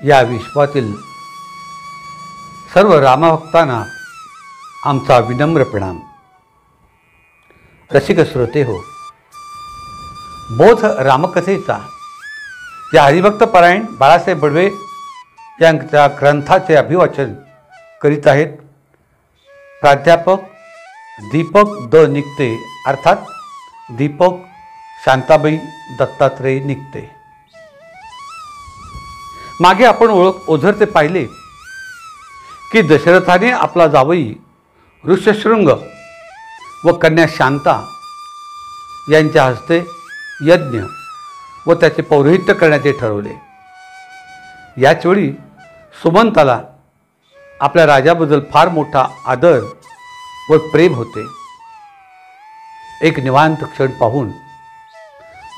या विश्वातील सर्व रामभक्तांना आमचा विनम्र प्रणाम। रसिक श्रोते हो, बोध रामकथेचा या हरिभक्त परायण बाळासाहेब बडवे यांच्या ग्रंथाचे अभिवाचन करीत आहेत प्राध्यापक दीपक द निकते, अर्थात दीपक शांताबाई दत्तात्रय निकते। मागे आपण ओझरते पाहिले की दशरथाने आपला जावई ऋष्यशृंग व कन्या शांता यांच्या हस्ते यज्ञ व त्याचे पौरोहित्य करण्याचे ठरवले। याचवेळी सुमंताला आपल्या राजाबद्दल फार मोठा आदर व प्रेम होते। एक निवांत क्षण पाहून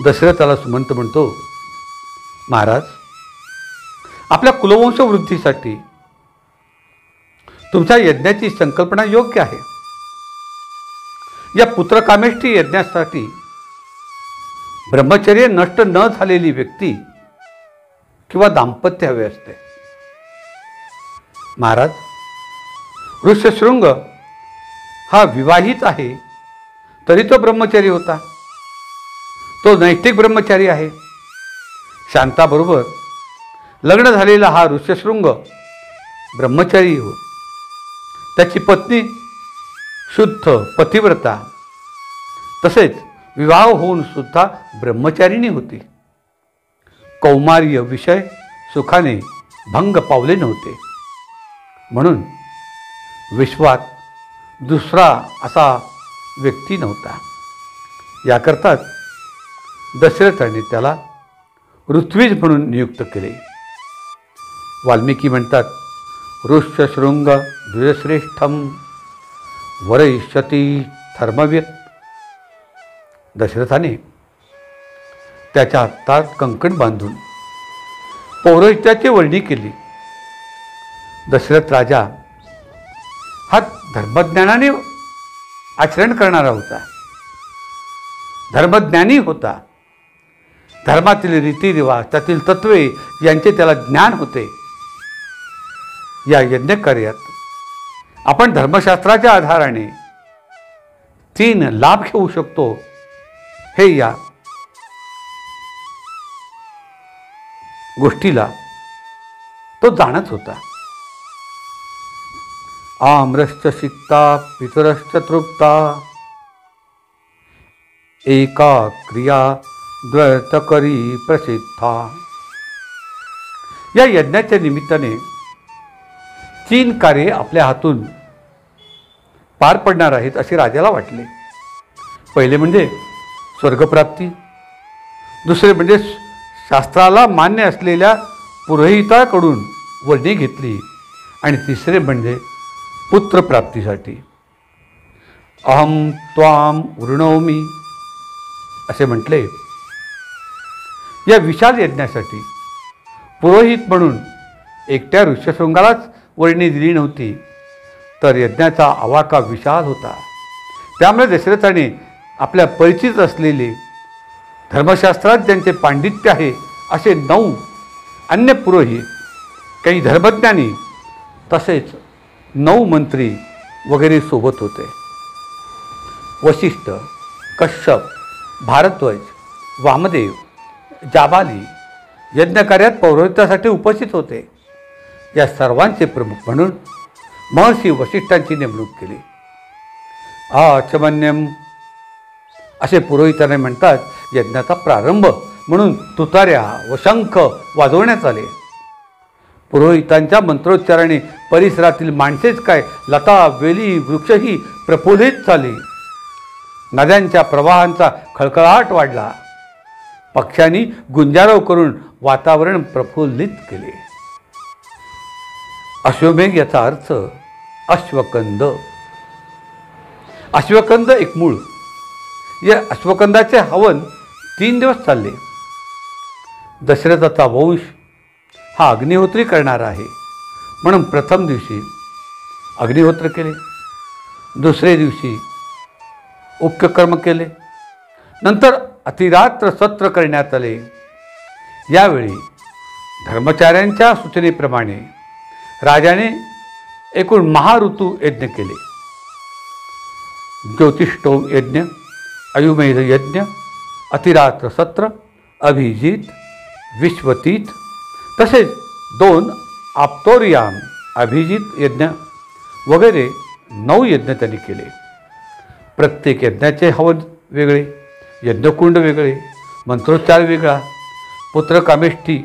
दशरथाला सुमंत म्हणतो, महाराज, आपल्या कुलवंश वृद्धीसाठी तुमच्या यज्ञाची संकल्पना योग्य आहे। या पुत्रकामेष्ठी यज्ञासाठी ब्रह्मचर्य नष्ट न झालेली व्यक्ती किंवा दाम्पत्य हवे असते। महाराज, ऋष्यशृंग हा विवाहित आहे तरी तो ब्रह्मचारी होता, तो नैतिक ब्रह्मचारी आहे। शांताबरोबर लग्न झालेला हा ऋष्यशृंग ब्रह्मचारी हो, त्याची पत्नी शुद्ध पतिव्रता, तसेच विवाह होऊन सुद्धा ब्रह्मचारिणी होती। कौमार्य विषय सुखाने भंग पावले नव्हते, म्हणून विश्वात दुसरा असा व्यक्ती नव्हता। याकरताच दशरथाने त्याला ऋत्विज म्हणून नियुक्त केले। वाल्मिकी म्हणतात, ऋष्यशृंग द्विजश्रेष्ठम वरयिष्यति धर्मवीर। दशरथाने त्याच्या हातात कंकण बांधून पौरोहित्याची वर्णी केली। दशरथ राजा हा धर्मज्ञानाने आचरण करणारा होता, धर्मज्ञानी होता। धर्मातील रीतिरिवाज, त्यातील तत्वे यांचे त्याला ज्ञान होते। या यज्ञकार्यात आपण धर्मशास्त्राच्या आधाराने 3 लाभ घेऊ शकतो, हे या गोष्टीला तो जाणत होता। आम्रश्च सिक्ता पितरश्च तृप्ता एका क्रिया द्वैतकरी प्रसिद्धा। या यज्ञाच्या निमित्ताने 3 कार्ये आपल्या हातून पार पडणार आहेत असे राजाला वाटले। पहिले म्हणजे स्वर्गप्राप्ती, दुसरे म्हणजे शास्त्राला मान्य असलेल्या पुरोहिताकडून वर्णी घेतली, आणि तिसरे म्हणजे पुत्रप्राप्तीसाठी अहम त्वाम वृणोमी असे म्हटले। या विशाल यज्ञासाठी पुरोहित म्हणून एकट्या ऋष्यशृंगालाच वर्णी दिली नव्हती, तर यज्ञाचा आवाका विशाल होता। त्यामुळे दशरथाने आपल्या परिचित असलेले, धर्मशास्त्रात ज्यांचे पांडित्य आहे असे 9 अन्य पुरोहित, काही धर्मज्ञानी, तसेच 9 मंत्री वगैरे सोबत होते। वशिष्ठ, कश्यप, भारद्वाज, वामदेव, जाबाली यज्ञकार्यात पौरोहित्यासाठी उपस्थित होते। या सर्वांचे प्रमुख म्हणून महर्षी वशिष्ठांची नेमणूक केली। आचमन्यम असे पुरोहिताने म्हणतात। यज्ञाचा प्रारंभ म्हणून तुतार्या व शंख वाजवण्यात आले। पुरोहितांच्या मंत्रोच्चाराने परिसरातील माणसेच काय, लता वेली वृक्षही प्रफुल्लित झाले। नद्यांच्या प्रवाहांचा खळखळाट वाढला, पक्ष्यांनी गुंजारव करून वातावरण प्रफुल्लित केले। अश्वमेघ याचा अर्थ अश्वकंद। अश्वकंद एक मूळ। या अश्वकंदाचे हवन 3 दिवस चालले। दशरथाचा वंश हा अग्निहोत्री करणारा आहे, म्हणून प्रथम दिवशी अग्निहोत्र केले, दुसरे दिवशी उक्ककर्म केले, नंतर अतिरात्र सत्र करण्यात आले। यावेळी धर्मचार्यांच्या सूचनेप्रमाणे राजाने एकूण महाऋतू यज्ञ केले. ज्योतिष्ठोम यज्ञ, अयुमेध यज्ञ, अतिरात्र सत्र, अभिजित, विश्वतीत तसेच 2 आप्तोरियाम अभिजित यज्ञ वगैरे 9 यज्ञ त्यांनी केले. प्रत्येक यज्ञाचे हवन वेगळे, यज्ञकुंड वेगळे, मंत्रोच्चार वेगळा. पुत्रकामेष्ठी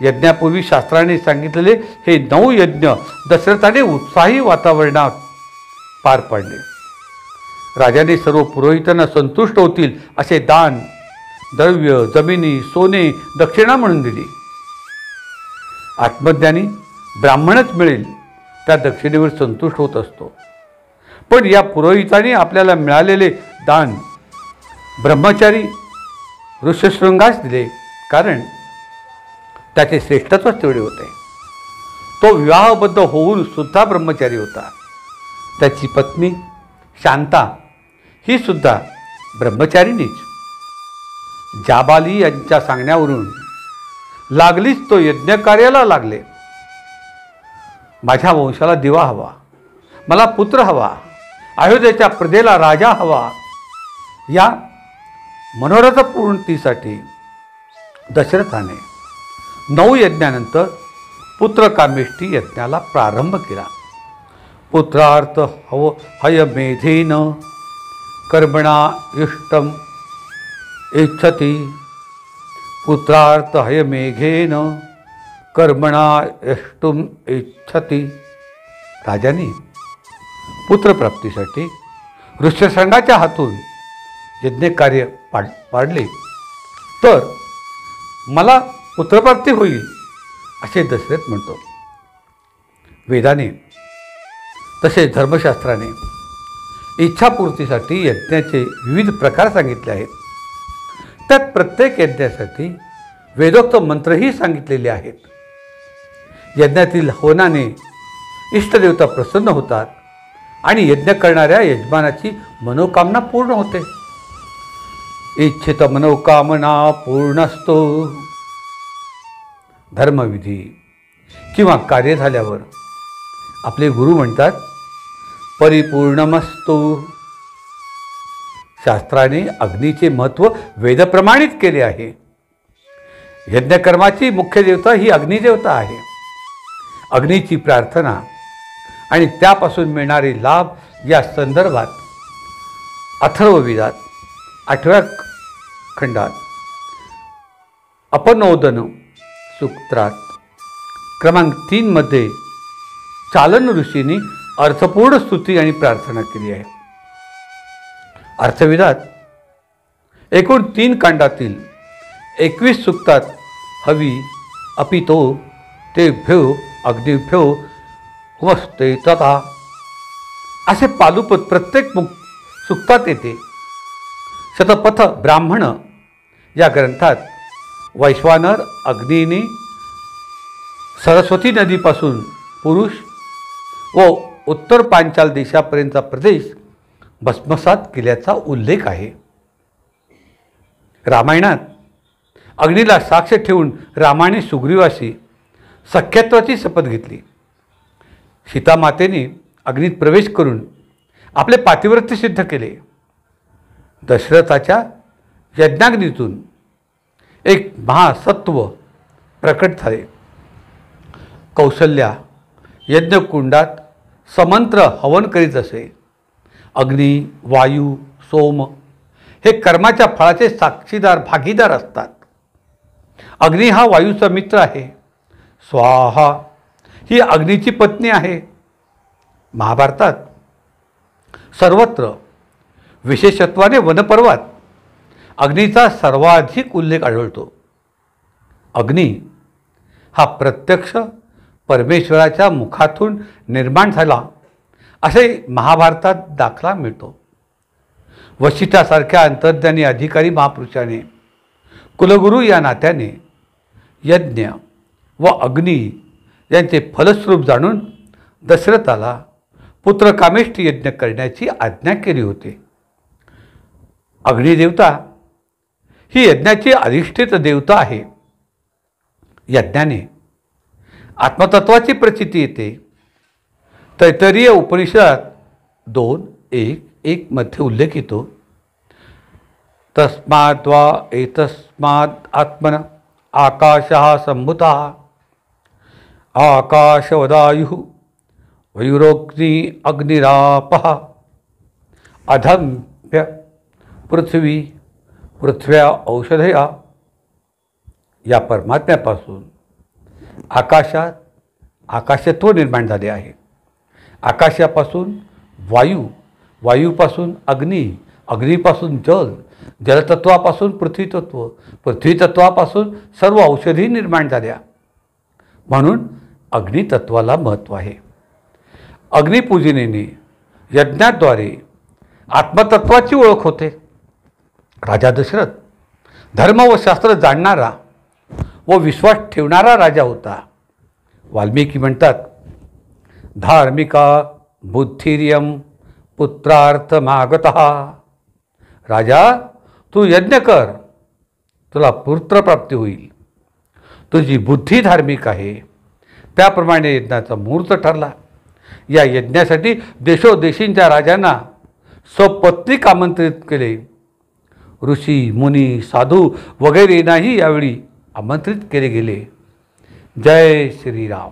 यज्ञापूर्वी शास्त्राने सांगितलेले हे 9 यज्ञ दशरथाने उत्साही वातावरणात पार पाडले. राजाने सर्व पुरोहितांना संतुष्ट होतील असे दान, द्रव्य, जमिनी, सोने, दक्षिणा म्हणून दिली. आत्मज्ञानी ब्राह्मणच मिळेल त्या दक्षिणेवर संतुष्ट होत असतो. पण या पुरोहितांनी आपल्याला मिळालेले दान ब्रह्मचारी ऋष्यशृंगास दिले, कारण त्याचे श्रेष्ठत्वच तेवढे होते. तो विवाहबद्ध होऊन सुद्धा ब्रह्मचारी होता. त्याची पत्नी शांता ही सुद्धा ब्रह्मचारिणीच. जाबाली यांच्या सांगण्यावरून लागलीच तो यज्ञकार्याला लागले. माझ्या वंशाला दिवा हवा, मला पुत्र हवा, अयोध्येच्या प्रजेला राजा हवा. या मनोरथ पूर्णतेसाठी दशरथाने 9 यज्ञानंतर पुत्रकामेष्ठी यज्ञाला प्रारंभ केला. पुत्रार्थ हयमेधेन कर्मणा इष्टम इच्छति, पुत्रार्थ हयमेघेन कर्मणा इष्टुम इच्छति. राजाने पुत्रप्राप्तीसाठी ऋष्यशृंगाच्या हातून यज्ञकार्य पाडले तर मला पुत्रप्राप्ती होईल असे दशरथ म्हणतो. वेदाने तसेच धर्मशास्त्राने इच्छापूर्तीसाठी यज्ञाचे विविध प्रकार सांगितले आहेत. त्यात प्रत्येक यज्ञासाठी वेदोक्त मंत्रही सांगितलेले आहेत. यज्ञातील हवनाने इष्टदेवता प्रसन्न होतात आणि यज्ञ करणाऱ्या यजमानाची मनोकामना पूर्ण होते. इच्छित मनोकामना पूर्णस्तो. धर्मविधी किंवा कार्य झाल्यावर आपले गुरु म्हणतात परिपूर्णमस्तु. शास्त्राने अग्नीचे महत्त्व वेदप्रमाणित केले आहे. यज्ञकर्माची मुख्य देवता ही अग्निदेवता आहे. अग्नीची प्रार्थना आणि त्यापासून मिळणारे लाभ या संदर्भात अथर्ववेदात 8व्या खंडात अपनोदन सूत्रात क्रमांक 3 मध्ये चालन ऋषींनी अर्थपूर्ण स्तुती आणि प्रार्थना केली आहे. अर्थवेदात एकूण 3 कांडातील 21 सूक्तात हवी अपितो तेभ्यो अग्निभ्यो वस्ते तथा असे पालुपद प्रत्येक सूक्तात येते. शतपथ ब्राह्मण या ग्रंथात वैश्वानर अग्नीने सरस्वती नदीपासून पुरुष व उत्तर पांचाल देशापर्यंतचा प्रदेश भस्मसात केल्याचा उल्लेख आहे. रामायणात अग्नीला साक्ष ठेवून रामाने सुग्रीवाशी सख्यत्वाची शपथ घेतली. सीतामातेने अग्नीत प्रवेश करून आपले पातिव्रत्य सिद्ध केले. दशरथाच्या यज्ञाग्नीतून एक महासत्व प्रकट झाले. कौशल्या यज्ञकुंडात समंत्र हवन करीत असे. अग्नी, वायू, सोम हे कर्माच्या फळाचे साक्षीदार भागीदार असतात. अग्नी हा वायूचा मित्र आहे. स्वाहा ही अग्नीची पत्नी आहे. महाभारतात सर्वत्र विशेषत्वाने वनपर्वात अग्नीचा सर्वाधिक उल्लेख आढळतो. अग्नी हा प्रत्यक्ष परमेश्वराच्या मुखातून निर्माण झाला असे महाभारतात दाखला मिळतो. वशिष्ठासारख्या अंतर्ज्ञानी अधिकारी महापुरुषाने कुलगुरू या नात्याने यज्ञ व अग्नी यांचे फलस्वरूप जाणून दशरथाला पुत्रकामेष्ठी यज्ञ करण्याची आज्ञा केली होती. अग्निदेवता ही यज्ञाची अधिष्ठित देवता आहे. यज्ञाने आत्मतत्वाची प्रचिती येते. तैत्तरीय उपनिषदात 2:1:1 मध्ये उल्लेख येतो, तस्माद्वा एतस्माद् आत्मन आकाशः संभूतः आकाशवदायुः वयुरोग्नि अग्निरापः अधम्य पृथ्वी पृथ्व्या औषधया. या परमात्म्यापासून आकाशत्व निर्माण झाले आहे. आकाशापासून वायू, वायूपासून अग्नी, अग्नीपासून जल, जलतत्वापासून पृथ्वीतत्व, पृथ्वीतत्वापासून सर्व औषधी निर्माण झाल्या. म्हणून अग्नितत्वाला महत्त्व आहे. अग्निपूजनेने यज्ञाद्वारे आत्मतत्वाची ओळख होते. राजा दशरथ धर्म व शास्त्र जाणणारा व विश्वास ठेवणारा राजा होता. वाल्मिकी म्हणतात, धार्मिका बुद्धिर्यम पुत्रार्थमागतः. राजा, तू यज्ञ कर, तुला पुत्रप्राप्ती होईल. तुझी बुद्धी धार्मिक आहे. त्याप्रमाणे यज्ञाचा मुहूर्त ठरला. या यज्ञासाठी देशोदेशींच्या राजांना सपत्नीक आमंत्रित केले. ऋषी, मुनी, साधू वगैरेंनाही यावेळी आमंत्रित केले गेले. जय श्रीराम.